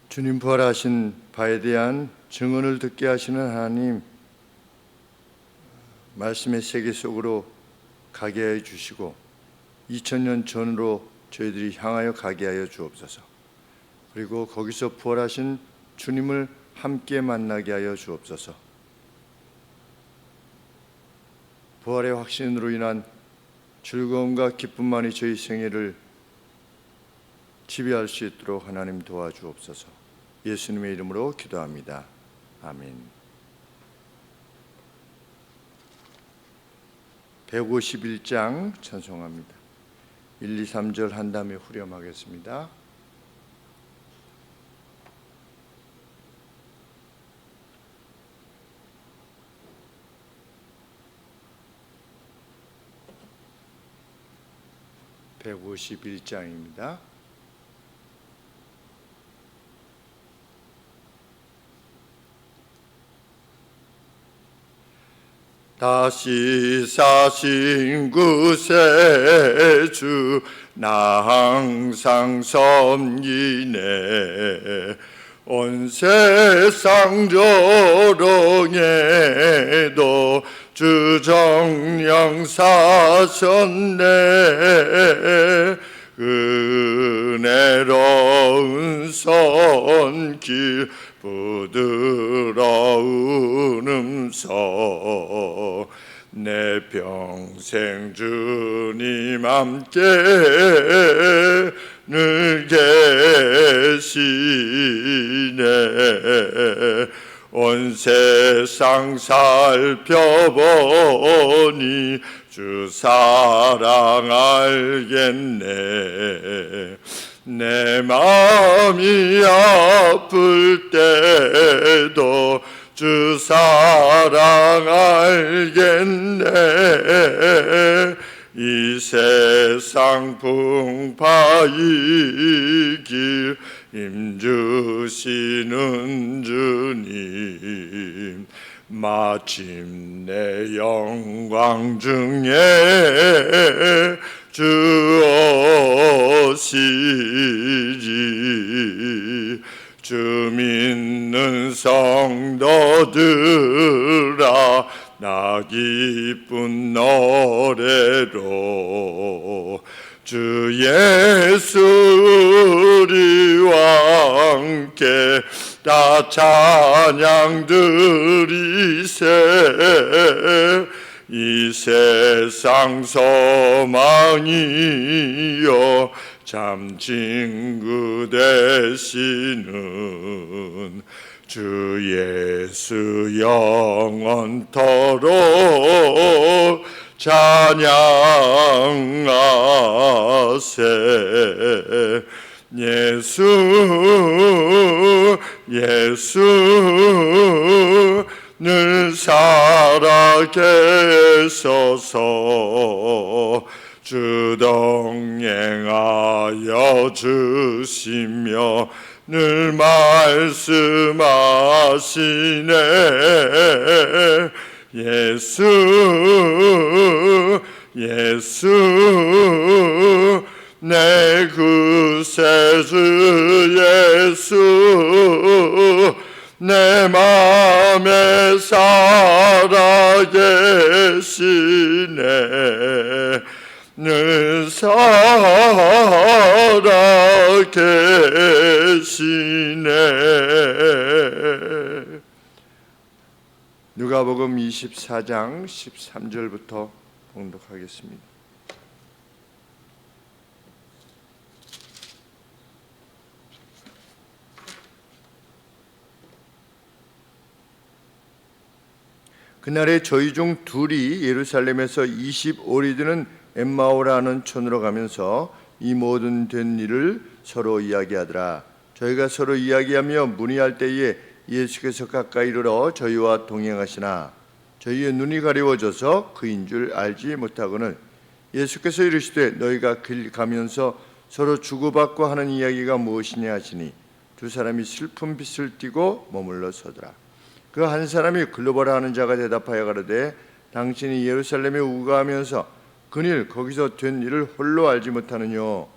주님 부활하신 바에 대한 증언을 듣게 하시는 하나님, 말씀의 세계 속으로 가게 하여 주시고 2000년 전으로 저희들이 향하여 가게 하여 주옵소서. 그리고 거기서 부활하신 주님을 함께 만나게 하여 주옵소서. 부활의 확신으로 인한 즐거움과 기쁨만이 저희 생애를 지배할 수 있도록 하나님 도와주옵소서. 예수님의 이름으로 기도합니다. 아멘. 151장 찬송합니다. 1, 2, 3절 한 다음에 후렴하겠습니다. (151장입니다) 다시 사신 그새 주 나 항상 섬기네. 온 세상 조롱에도 주 정령 사셨네. 은혜로운 손길 부드러운 음성 내 평생 주님 함께 늘 계시네. 온 세상 살펴보니 주 사랑 알겠네. 내 마음이 아플 때도 주 사랑 알겠네. 이 세상 풍파의 길 힘주시는 주님, 마침내 영광 중에 주 오시리. 주 믿는 성도들아 나 기쁜 노래로 주 예수 우리와 함께 다 찬양 드리세. 이 세상 소망이여 참 친구 되시는 주 예수 영원토록 찬양하세. 예수 늘 살아계소서. 주 동행하여 주시며 늘 말씀하시네. 예수 내 구세주 예수 내 맘에 살아계시네. 늘 살아계시네. 누가복음 24장 13절부터 봉독하겠습니다. 그날에 저희 중 둘이 예루살렘에서 20올이 되는 엠마오라는 촌으로 가면서 이 모든 된 일을 서로 이야기하더라. 저희가 서로 이야기하며 문의할 때에 예수께서 가까이 이르러 저희와 동행하시나 저희의 눈이 가려워져서 그인 줄 알지 못하거늘 예수께서 이르시되 너희가 길 가면서 서로 주고받고 하는 이야기가 무엇이냐 하시니 두 사람이 슬픈 빛을 띠고 머물러 서더라. 그 한 사람이 글로버라 하는 자가 대답하여 가로되 당신이 예루살렘에 우거하면서 그일 거기서 된 일을 홀로 알지 못하느뇨.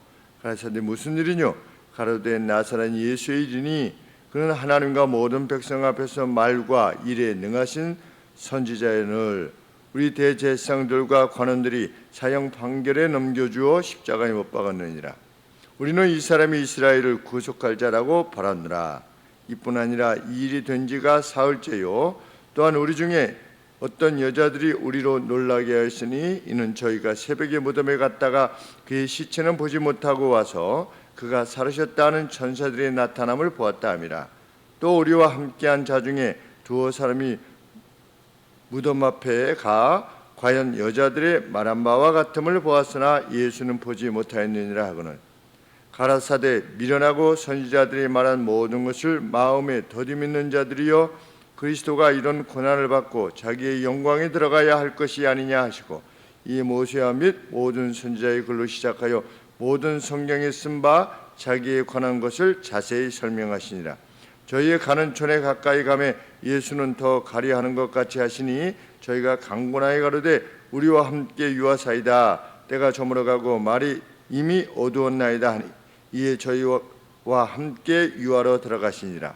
가라사대 무슨 일이뇨? 가로되 나사렛 예수의 일이니 그는 하나님과 모든 백성 앞에서 말과 일에 능하신 선지자의 늘 우리 대제사장들과 관원들이 사형 판결에 넘겨주어 십자가에 못 박았느니라. 우리는 이 사람이 이스라엘을 구속할 자라고 바랐노라. 이뿐 아니라 이 일이 된 지가 사흘째요. 또한 우리 중에 어떤 여자들이 우리로 놀라게 하였으니 이는 저희가 새벽에 무덤에 갔다가 그의 시체는 보지 못하고 와서 그가 살으셨다는 천사들의 나타남을 보았다 함이라. 또 우리와 함께한 자 중에 두어 사람이 무덤 앞에 가 과연 여자들의 말한 바와 같음을 보았으나 예수는 보지 못하였느니라 하거늘 가라사대 미련하고 선지자들이 말한 모든 것을 마음에 더디밌는 자들이여 그리스도가 이런 고난을 받고 자기의 영광에 들어가야 할 것이 아니냐 하시고 이 모세와 및 모든 선지자의 글로 시작하여 모든 성경에 쓴 바 자기에 관한 것을 자세히 설명하시니라. 저희의 가는 촌에 가까이 가매 예수는 더 가리하는 것 같이 하시니 저희가 강군하에 가로되 우리와 함께 유하사이다. 때가 저물어가고 말이 이미 어두웠나이다 하니 이에 저희와 함께 유하러 들어가시니라.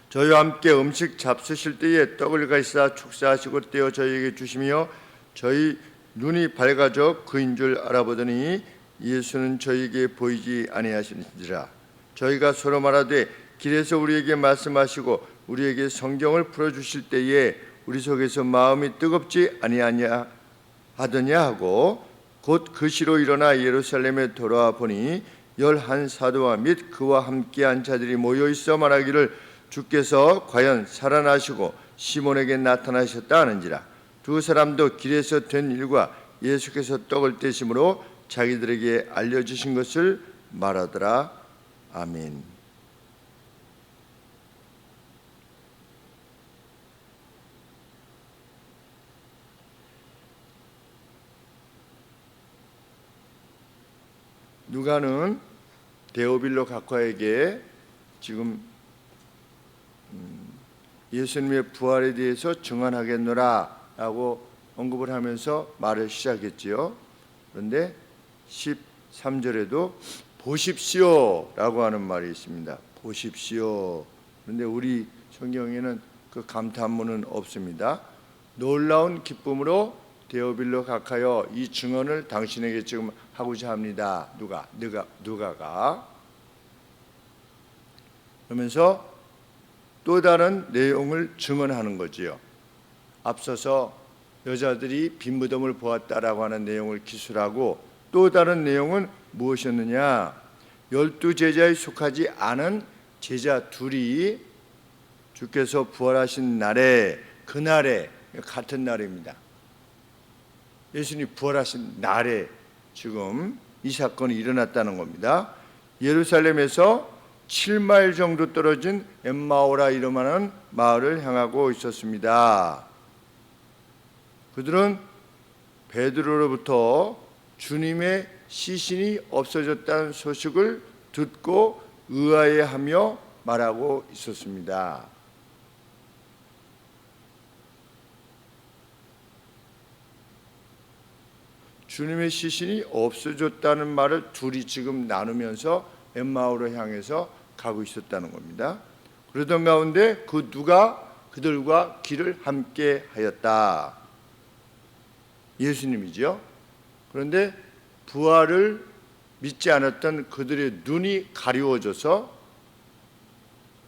저희와 함께 음식 잡수실 때에 떡을 가시사 축사하시고 떼어 저희에게 주시며 저희 눈이 밝아져 그인 줄 알아보더니 예수는 저희에게 보이지 아니하시니라. 저희가 서로 말하되 길에서 우리에게 말씀하시고 우리에게 성경을 풀어주실 때에 우리 속에서 마음이 뜨겁지 아니하냐 하더냐 하고 곧 그 시로 일어나 예루살렘에 돌아와 보니 11 사도와 및 그와 함께한 자들이 모여 있어 말하기를 주께서 과연 살아나시고 시몬에게 나타나셨다 하는지라. 두 사람도 길에서 된 일과 예수께서 떡을 떼심으로 자기들에게 알려주신 것을 말하더라. 아멘. 누가는 데오빌로 각화에게 지금 예수님의 부활에 대해서 증언하겠노라 라고 언급을 하면서 말을 시작했지요. 그런데 13절에도 보십시오 라고 하는 말이 있습니다. 보십시오. 그런데 우리 성경에는 그 감탄문은 없습니다. 놀라운 기쁨으로 데오빌로 각하여 이 증언을 당신에게 지금 하고자 합니다. 누가가 그러면서 또 다른 내용을 증언하는 거지요. 앞서서 여자들이 빈 무덤을 보았다라고 하는 내용을 기술하고 또 다른 내용은 무엇이었느냐? 12제자에 속하지 않은 제자 둘이 주께서 부활하신 날에 그날에 같은 날입니다. 예수님이 부활하신 날에 지금 이 사건이 일어났다는 겁니다. 예루살렘에서 7마일 정도 떨어진 엠마오라 이름하는 마을을 향하고 있었습니다. 그들은 베드로로부터 주님의 시신이 없어졌다는 소식을 듣고 의아해하며 말하고 있었습니다. 주님의 시신이 없어졌다는 말을 둘이 지금 나누면서 엠마오로 향해서 가고 있었다는 겁니다. 그러던 가운데 그 누가 그들과 길을 함께 하였다. 예수님이죠. 그런데 부활을 믿지 않았던 그들의 눈이 가리워져서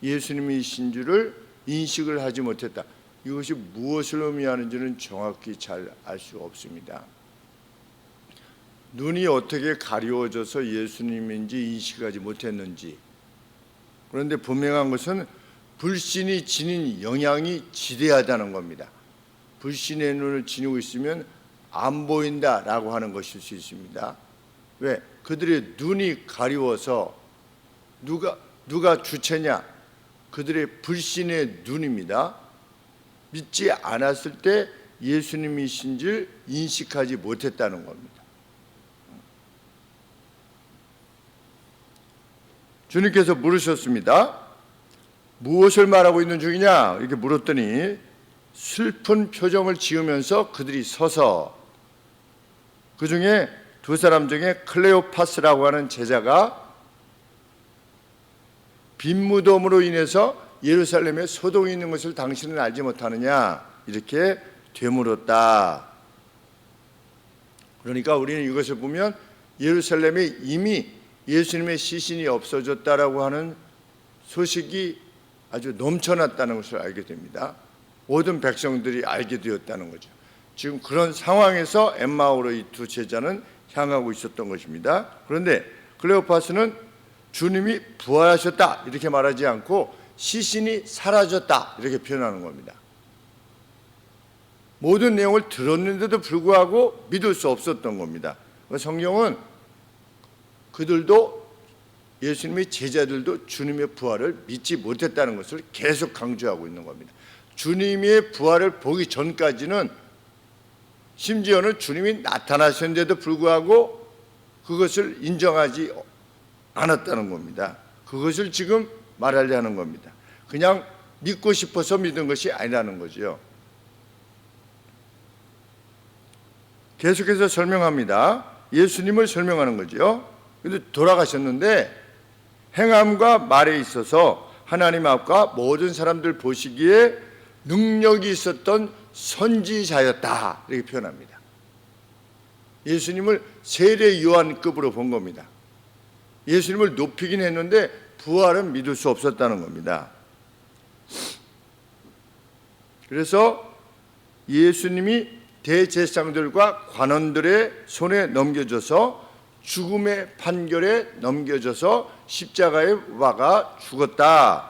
예수님이신 줄을 인식을 하지 못했다. 이것이 무엇을 의미하는지는 정확히 잘 알 수 없습니다. 눈이 어떻게 가리워져서 예수님인지 인식하지 못했는지. 그런데 분명한 것은 불신이 지닌 영향이 지대하다는 겁니다. 불신의 눈을 지니고 있으면 안 보인다라고 하는 것일 수 있습니다. 왜? 그들의 눈이 가리워서 누가 주체냐? 그들의 불신의 눈입니다. 믿지 않았을 때 예수님이신 줄 인식하지 못했다는 겁니다. 주님께서 물으셨습니다. 무엇을 말하고 있는 중이냐? 이렇게 물었더니 슬픈 표정을 지으면서 그들이 서서 그 중에 두 사람 중에 클레오파스라고 하는 제자가 빈 무덤으로 인해서 예루살렘에 소동이 있는 것을 당신은 알지 못하느냐, 이렇게 되물었다. 그러니까 우리는 이것을 보면 예루살렘에 이미 예수님의 시신이 없어졌다라고 하는 소식이 아주 넘쳐났다는 것을 알게 됩니다. 모든 백성들이 알게 되었다는 거죠. 지금 그런 상황에서 엠마오로 이 두 제자는 향하고 있었던 것입니다. 그런데 클레오파스는 주님이 부활하셨다 이렇게 말하지 않고 시신이 사라졌다 이렇게 표현하는 겁니다. 모든 내용을 들었는데도 불구하고 믿을 수 없었던 겁니다. 성경은 그들도, 예수님의 제자들도 주님의 부활을 믿지 못했다는 것을 계속 강조하고 있는 겁니다. 주님의 부활을 보기 전까지는, 심지어는 주님이 나타나셨는데도 불구하고 그것을 인정하지 않았다는 겁니다. 그것을 지금 말하려 하는 겁니다. 그냥 믿고 싶어서 믿은 것이 아니라는 거죠. 계속해서 설명합니다. 예수님을 설명하는 거죠. 그런데 돌아가셨는데 행함과 말에 있어서 하나님 앞과 모든 사람들 보시기에 능력이 있었던 선지자였다 이렇게 표현합니다. 예수님을 세례 요한급으로 본 겁니다. 예수님을 높이긴 했는데 부활은 믿을 수 없었다는 겁니다. 그래서 예수님이 대제사장들과 관원들의 손에 넘겨져서 죽음의 판결에 넘겨져서 십자가에 못 박아 죽었다.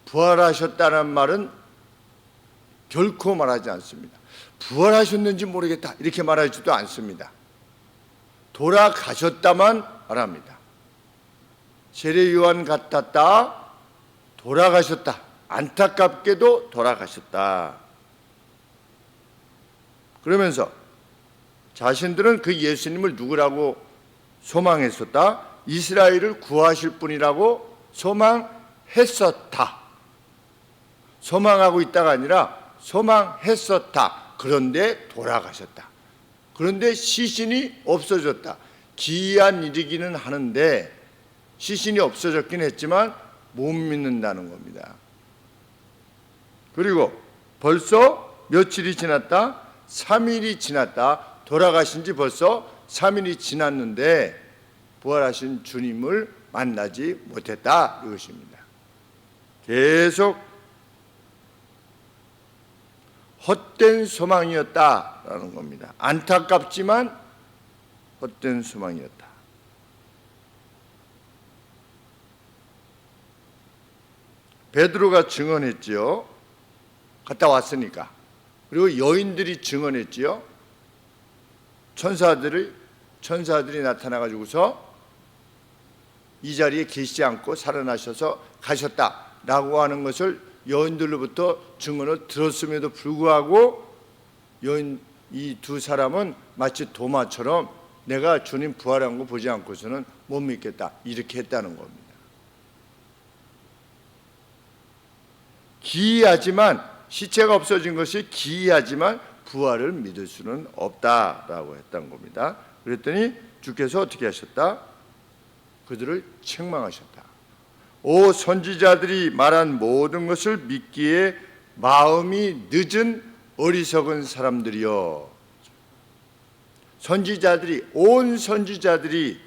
부활하셨다는 말은 결코 말하지 않습니다. 부활하셨는지 모르겠다 이렇게 말하지도 않습니다. 돌아가셨다만 말합니다. 세례 요한 같았다, 돌아가셨다, 안타깝게도 돌아가셨다. 그러면서 자신들은 그 예수님을 누구라고 소망했었다? 이스라엘을 구하실 분이라고 소망했었다. 소망하고 있다가 아니라 소망했었다. 그런데 돌아가셨다. 그런데 시신이 없어졌다. 기이한 일이기는 하는데 시신이 없어졌긴 했지만 못 믿는다는 겁니다. 그리고 벌써 며칠이 지났다, 3일이 지났다, 돌아가신 지 벌써 3일이 지났는데 부활하신 주님을 만나지 못했다 이것입니다. 계속 헛된 소망이었다라는 겁니다. 안타깝지만 헛된 소망이었다. 베드로가 증언했지요. 갔다 왔으니까. 그리고 여인들이 증언했지요. 천사들이 나타나가지고서 이 자리에 계시지 않고 살아나셔서 가셨다라고 하는 것을 여인들로부터 증언을 들었음에도 불구하고 이 두 사람은 마치 도마처럼 내가 주님 부활한 거 보지 않고서는 못 믿겠다 이렇게 했다는 겁니다. 기이하지만, 시체가 없어진 것이 기이하지만 부활을 믿을 수는 없다라고 했던 겁니다. 그랬더니 주께서 어떻게 하셨다? 그들을 책망하셨다. 오 선지자들이 말한 모든 것을 믿기에 마음이 늦은 어리석은 사람들이여. 선지자들이, 온 선지자들이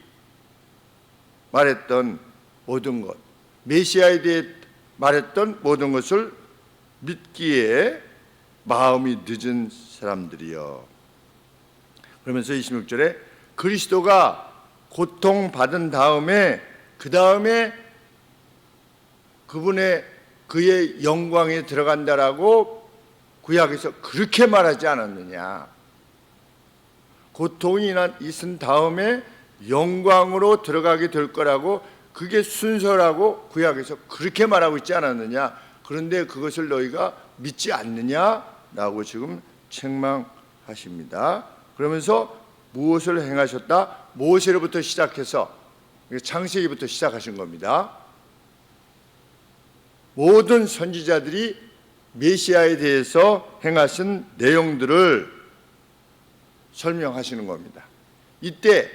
말했던 모든 것, 메시아에 대해 말했던 모든 것을 믿기에 마음이 늦은 사람들이여. 그러면서 26절에 그리스도가 고통받은 다음에 그 다음에 그의 영광에 들어간다라고 구약에서 그렇게 말하지 않았느냐. 고통이 있은 다음에 영광으로 들어가게 될 거라고, 그게 순서라고 구약에서 그렇게 말하고 있지 않았느냐. 그런데 그것을 너희가 믿지 않느냐라고 지금 책망하십니다. 그러면서 무엇을 행하셨다? 모세로부터 시작해서 창세기부터 시작하신 겁니다. 모든 선지자들이 메시아에 대해서 행하신 내용들을 설명하시는 겁니다. 이때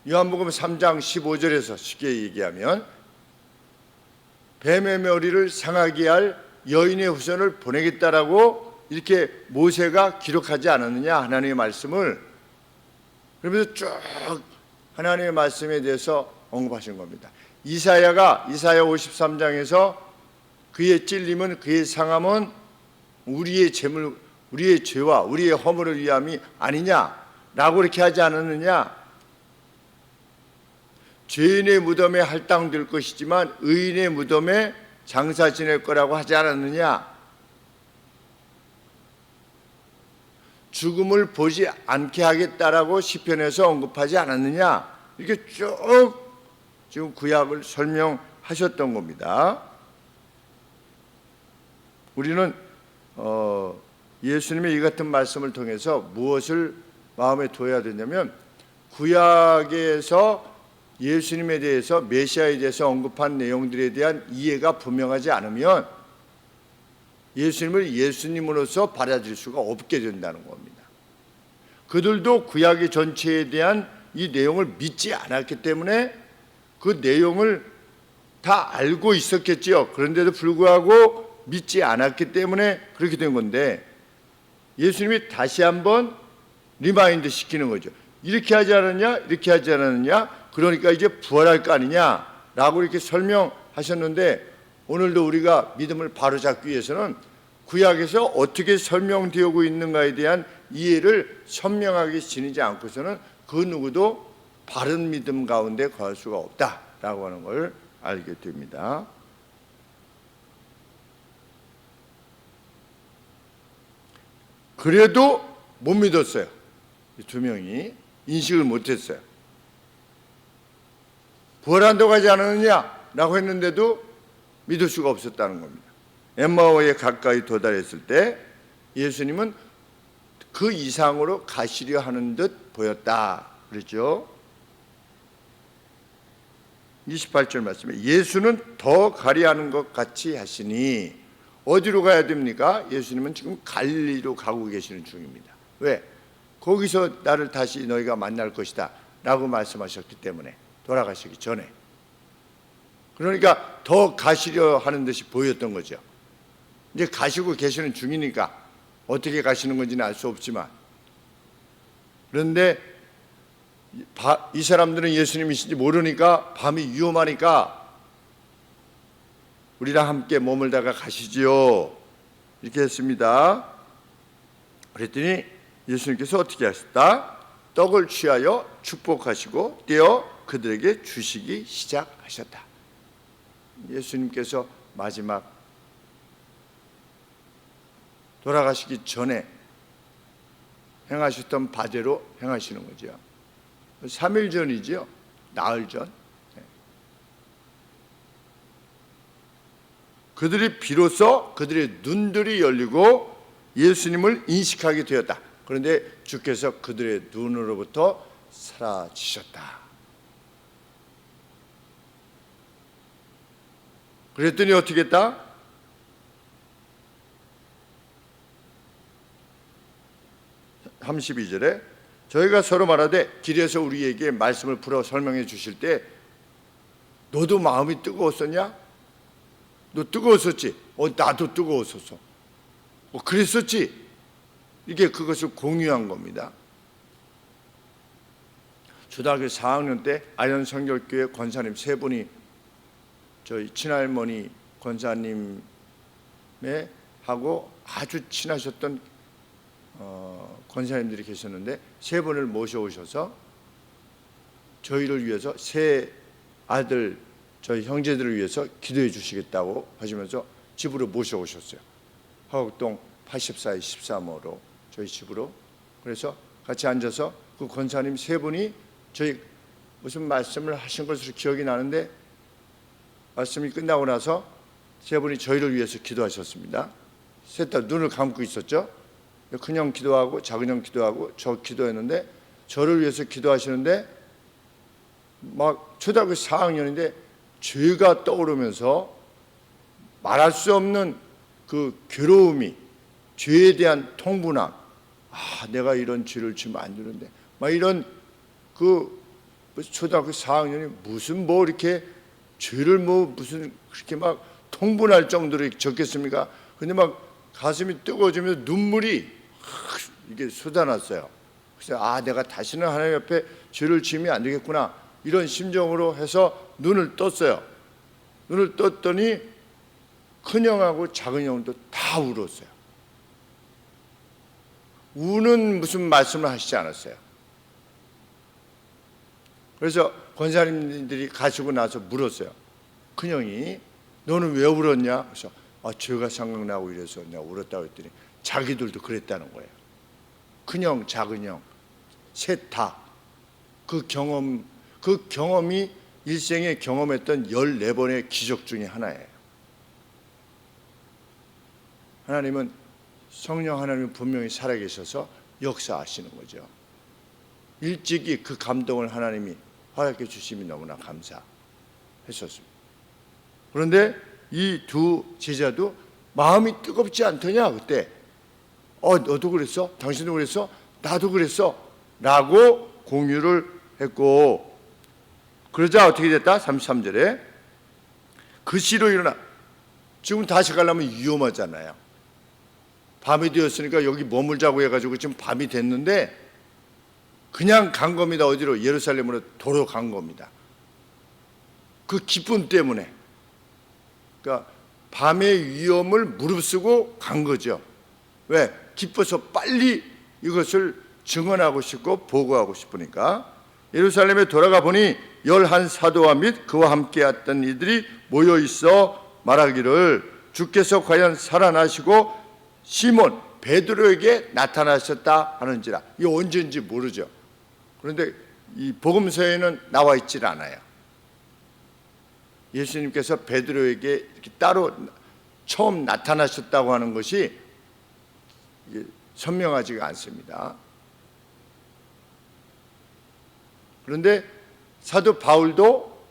요한복음 3장 15절에서 쉽게 얘기하면 뱀의 머리를 상하게 할 여인의 후손을 보내겠다라고 이렇게 모세가 기록하지 않았느냐, 하나님의 말씀을. 그러면서 쭉 하나님의 말씀에 대해서 언급하신 겁니다. 이사야 53장에서 그의 찔림은, 그의 상함은 우리의 죄물, 우리의 죄와 우리의 허물을 위함이 아니냐라고 이렇게 하지 않았느냐. 죄인의 무덤에 할당될 것이지만 의인의 무덤에 장사 지낼 거라고 하지 않았느냐. 죽음을 보지 않게 하겠다라고 시편에서 언급하지 않았느냐. 이렇게 쭉 지금 구약을 설명하셨던 겁니다. 우리는 예수님의 이 같은 말씀을 통해서 무엇을 마음에 둬야 되냐면, 구약에서 예수님에 대해서, 메시아에 대해서 언급한 내용들에 대한 이해가 분명하지 않으면 예수님을 예수님으로서 받아들일 수가 없게 된다는 겁니다. 그들도 구약의 전체에 대한 이 내용을 믿지 않았기 때문에 그 내용을 다 알고 있었겠지요. 그런데도 불구하고 믿지 않았기 때문에 그렇게 된 건데, 예수님이 다시 한번 리마인드 시키는 거죠. 이렇게 하지 않았냐, 이렇게 하지 않았느냐, 그러니까 이제 부활할 거 아니냐라고 이렇게 설명하셨는데, 오늘도 우리가 믿음을 바로잡기 위해서는 구약에서 어떻게 설명되고 있는가에 대한 이해를 선명하게 지니지 않고서는 그 누구도 바른 믿음 가운데 거할 수가 없다라고 하는 걸 알게 됩니다. 그래도 못 믿었어요. 이 두 명이 인식을 못했어요. 부활한다고 하지 않았느냐라고 했는데도 믿을 수가 없었다는 겁니다. 엠마오에 가까이 도달했을 때 예수님은 그 이상으로 가시려 하는 듯 보였다 그랬죠. 28절 말씀에 예수는 더 가리하는 것 같이 하시니, 어디로 가야 됩니까? 예수님은 지금 갈릴리로 가고 계시는 중입니다. 왜? 거기서 나를 다시 너희가 만날 것이다 라고 말씀하셨기 때문에, 돌아가시기 전에. 그러니까 더 가시려 하는 듯이 보였던 거죠. 이제 가시고 계시는 중이니까 어떻게 가시는 건지는 알 수 없지만, 그런데 이 사람들은 예수님이신지 모르니까, 밤이 위험하니까 우리랑 함께 머물다가 가시지요 이렇게 했습니다. 그랬더니 예수님께서 어떻게 하셨다? 떡을 취하여 축복하시고 떼어 그들에게 주시기 시작하셨다. 예수님께서 마지막 돌아가시기 전에 행하셨던 바대로 행하시는 거죠. 3일 전이죠. 나흘 전. 그들이 비로소 그들의 눈들이 열리고 예수님을 인식하게 되었다. 그런데 주께서 그들의 눈으로부터 사라지셨다. 그랬더니 어떻게 했다? (32절에) 저희가 서로 말하되 길에서 우리에게 말씀을 풀어 설명해 주실 때 너도 마음이 뜨거웠었냐? 너 뜨거웠었지? 나도 뜨거웠었어. 그랬었지? 이게 그것을 공유한 겁니다. 초등학교 4학년 때 아현성결교회 권사님 3분이 저희 친할머니 권사님의 하고 아주 친하셨던 권사님들이 계셨는데, 3분을 모셔오셔서 저희를 위해서, 세 아들 저희 형제들을 위해서 기도해 주시겠다고 하시면서 집으로 모셔오셨어요. 화곡동 84의 13호로 저희 집으로. 그래서 같이 앉아서 그 권사님 3분이 저희 무슨 말씀을 하신 것으로 기억이 나는데, 말씀이 끝나고 나서 3분이 저희를 위해서 기도하셨습니다. 셋 다 눈을 감고 있었죠. 큰형 기도하고 작은형 기도하고 저 기도했는데, 저를 위해서 기도하시는데 막 초등학교 4학년인데 죄가 떠오르면서 말할 수 없는 그 괴로움이, 죄에 대한 통분함, 내가 이런 죄를 지면 안 되는데, 막 이런 그 초등학교 4학년이 무슨 뭐 이렇게 죄를 뭐 무슨 그렇게 막 통분할 정도로 적겠습니까? 근데 막 가슴이 뜨거워지면서 눈물이 이게 쏟아났어요. 그래서 내가 다시는 하나님 앞에 죄를 지으면 안 되겠구나, 이런 심정으로 해서 눈을 떴어요. 눈을 떴더니 큰형하고 작은형도 다 울었어요. 우는 무슨 말씀을 하시지 않았어요. 그래서 권사님들이 가시고 나서 물었어요. 큰형이 너는 왜 울었냐? 그래서 죄가 생각나고 이래서 내가 울었다고 했더니 자기들도 그랬다는 거예요. 큰형, 작은형 셋 다 그 경험이 일생에 경험했던 14번의 기적 중에 하나예요. 하나님은 성령 하나님은 분명히 살아계셔서 역사하시는 거죠. 일찍이 그 감동을 하나님이 허락해 주심이 너무나 감사했었습니다. 그런데 이 두 제자도 마음이 뜨겁지 않더냐 그때. 너도 그랬어? 당신도 그랬어? 나도 그랬어? 라고 공유를 했고, 그러자 어떻게 됐다? 33절에 그 시로 일어나. 지금 다시 가려면 위험하잖아요. 밤이 되었으니까 여기 머물자고 해가지고 지금 밤이 됐는데 그냥 간 겁니다. 어디로? 예루살렘으로 도로 간 겁니다. 그 기쁨 때문에. 그러니까 밤의 위험을 무릅쓰고 간 거죠. 왜? 기뻐서 빨리 이것을 증언하고 싶고 보고하고 싶으니까. 예루살렘에 돌아가 보니 11 사도와 및 그와 함께했던 이들이 모여 있어 말하기를 주께서 과연 살아나시고 시몬 베드로에게 나타나셨다 하는지라. 이게 언제인지 모르죠. 그런데 이 복음서에는 나와 있질 않아요. 예수님께서 베드로에게 이렇게 따로 처음 나타나셨다고 하는 것이 선명하지가 않습니다. 그런데 사도 바울도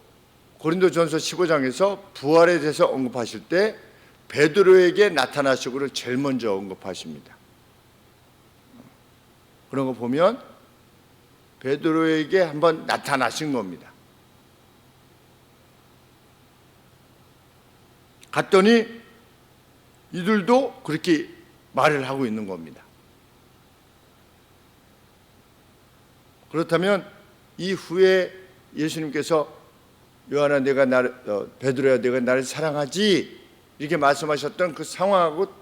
고린도전서 15장에서 부활에 대해서 언급하실 때 베드로에게 나타나시고를 제일 먼저 언급하십니다. 그런 거 보면 베드로에게 한번 나타나신 겁니다. 갔더니 이들도 그렇게 말을 하고 있는 겁니다. 그렇다면 이후에 예수님께서 요한아 내가 나를 베드로야 내가 나를 사랑하지 이렇게 말씀하셨던 그 상황하고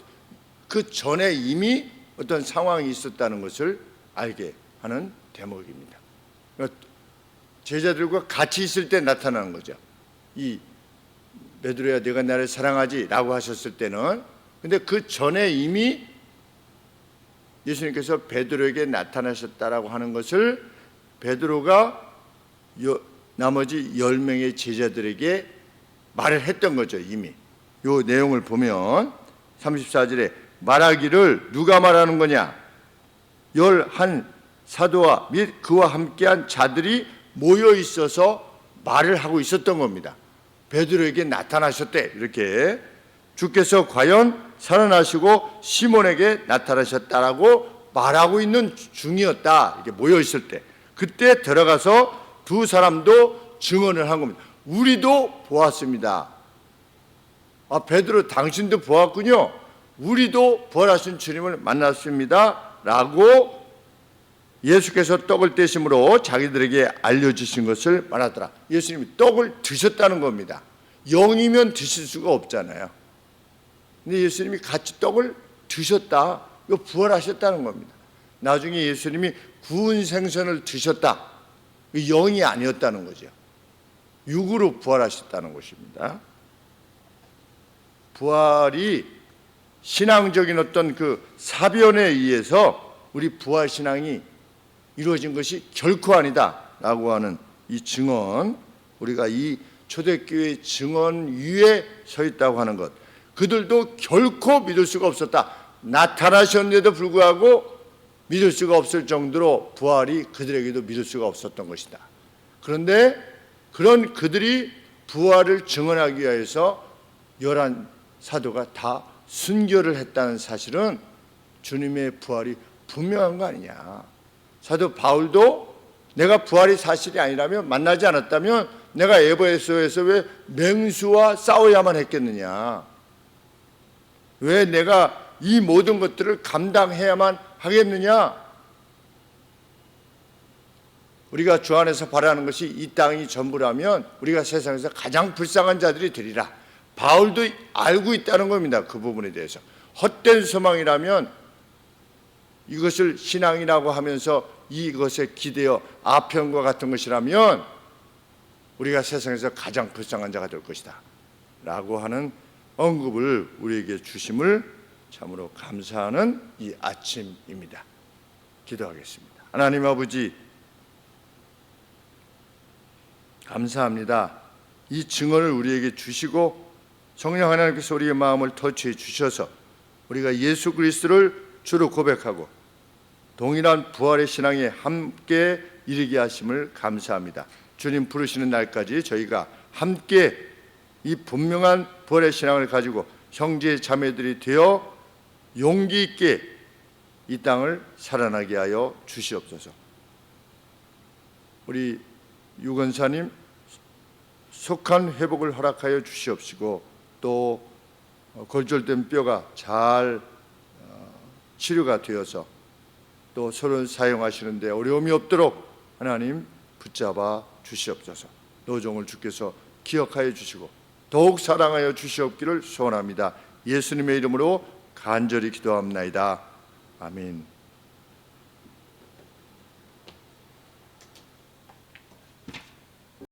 그 전에 이미 어떤 상황이 있었다는 것을 알게 하는 대목입니다. 그러니까 제자들과 같이 있을 때 나타나는 거죠. 이 베드로야 내가 나를 사랑하지 라고 하셨을 때는, 근데 그 전에 이미 예수님께서 베드로에게 나타나셨다라고 하는 것을 베드로가 나머지 10명의 제자들에게 말을 했던 거죠. 이미 이 내용을 보면 34절에 말하기를 누가 말하는 거냐? 11 사도와 및 그와 함께한 자들이 모여 있어서 말을 하고 있었던 겁니다. 베드로에게 나타나셨대. 이렇게 주께서 과연 살아나시고 시몬에게 나타나셨다라고 말하고 있는 중이었다. 이렇게 모여 있을 때 그때 들어가서 두 사람도 증언을 한 겁니다. 우리도 보았습니다. 베드로 당신도 보았군요. 우리도 부활하신 주님을 만났습니다. 라고 예수께서 떡을 떼심으로 자기들에게 알려주신 것을 말하더라. 예수님이 떡을 드셨다는 겁니다. 영이면 드실 수가 없잖아요. 근데 예수님이 같이 떡을 드셨다. 이거 부활하셨다는 겁니다. 나중에 예수님이 구운 생선을 드셨다. 영이 아니었다는 거죠. 육으로 부활하셨다는 것입니다. 부활이 신앙적인 어떤 그 사변에 의해서 우리 부활 신앙이 이루어진 것이 결코 아니다 라고 하는 이 증언, 우리가 이 초대교회 증언 위에 서 있다고 하는 것, 그들도 결코 믿을 수가 없었다. 나타나셨는데도 불구하고 믿을 수가 없을 정도로 부활이 그들에게도 믿을 수가 없었던 것이다. 그런데 그런 그들이 부활을 증언하기 위해서 11 사도가 다 순교를 했다는 사실은 주님의 부활이 분명한 거 아니냐. 사도 바울도 내가 부활이 사실이 아니라면, 만나지 않았다면 내가 에베소에서 왜 맹수와 싸워야만 했겠느냐? 왜 내가 이 모든 것들을 감당해야만 하겠느냐? 우리가 주 안에서 바라는 것이 이 땅이 전부라면 우리가 세상에서 가장 불쌍한 자들이 되리라. 바울도 알고 있다는 겁니다. 그 부분에 대해서. 헛된 소망이라면, 이것을 신앙이라고 하면서 이것에 기대어 아편과 같은 것이라면 우리가 세상에서 가장 불쌍한 자가 될 것이다 라고 하는 언급을 우리에게 주심을 참으로 감사하는 이 아침입니다. 기도하겠습니다. 하나님 아버지, 감사합니다. 이 증언을 우리에게 주시고 성령 하나님께서 우리의 마음을 터치해 주셔서 우리가 예수 그리스도를 주로 고백하고 동일한 부활의 신앙에 함께 이르게 하심을 감사합니다. 주님 부르시는 날까지 저희가 함께 이 분명한 부활의 신앙을 가지고 형제 자매들이 되어 용기 있게 이 땅을 살아나게 하여 주시옵소서. 우리 유건사님 속한 회복을 허락하여 주시옵시고, 또 골절된 뼈가 잘 치료가 되어서 또 서로 사용하시는데 어려움이 없도록 하나님 붙잡아 주시옵소서. 노종을 주께서 기억하여 주시고 더욱 사랑하여 주시옵기를 소원합니다. 예수님의 이름으로 간절히 기도합나이다. 아멘.